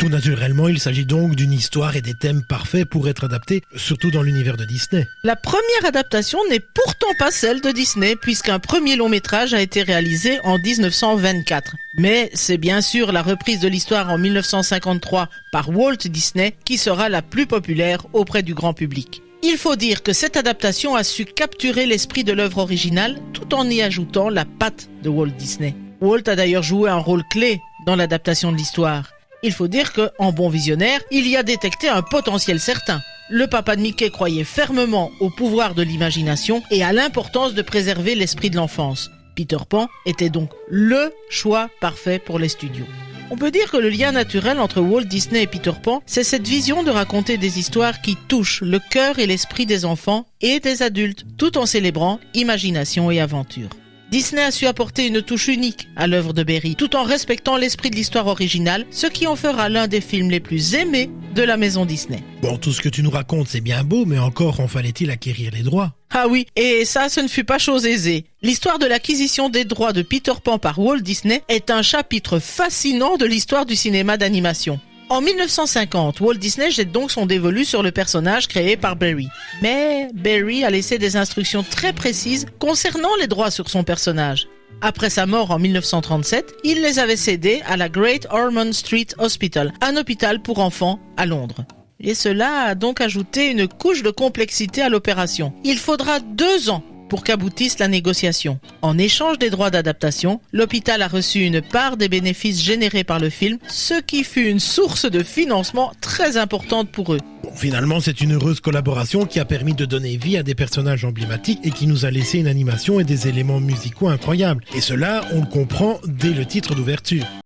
Tout naturellement, il s'agit donc d'une histoire et des thèmes parfaits pour être adaptés, surtout dans l'univers de Disney. La première adaptation n'est pourtant pas celle de Disney, puisqu'un premier long métrage a été réalisé en 1924. Mais c'est bien sûr la reprise de l'histoire en 1953 par Walt Disney qui sera la plus populaire auprès du grand public. Il faut dire que cette adaptation a su capturer l'esprit de l'œuvre originale tout en y ajoutant la patte de Walt Disney. Walt a d'ailleurs joué un rôle clé dans l'adaptation de l'histoire. Il faut dire qu'en bon visionnaire, il y a détecté un potentiel certain. Le papa de Mickey croyait fermement au pouvoir de l'imagination et à l'importance de préserver l'esprit de l'enfance. Peter Pan était donc le choix parfait pour les studios. On peut dire que le lien naturel entre Walt Disney et Peter Pan, c'est cette vision de raconter des histoires qui touchent le cœur et l'esprit des enfants et des adultes, tout en célébrant imagination et aventure. Disney a su apporter une touche unique à l'œuvre de Berry, tout en respectant l'esprit de l'histoire originale, ce qui en fera l'un des films les plus aimés de la maison Disney. Bon, tout ce que tu nous racontes, c'est bien beau, mais encore en fallait-il acquérir les droits. Ah oui, et ça, ce ne fut pas chose aisée. L'histoire de l'acquisition des droits de Peter Pan par Walt Disney est un chapitre fascinant de l'histoire du cinéma d'animation. En 1950, Walt Disney jette donc son dévolu sur le personnage créé par Berry. Mais Berry a laissé des instructions très précises concernant les droits sur son personnage. Après sa mort en 1937, il les avait cédés à la Great Ormond Street Hospital, un hôpital pour enfants à Londres. Et cela a donc ajouté une couche de complexité à l'opération. Il faudra 2 ans pour qu'aboutisse la négociation. En échange des droits d'adaptation, l'hôpital a reçu une part des bénéfices générés par le film, ce qui fut une source de financement très importante pour eux. Bon, finalement, c'est une heureuse collaboration qui a permis de donner vie à des personnages emblématiques et qui nous a laissé une animation et des éléments musicaux incroyables. Et cela, on le comprend dès le titre d'ouverture.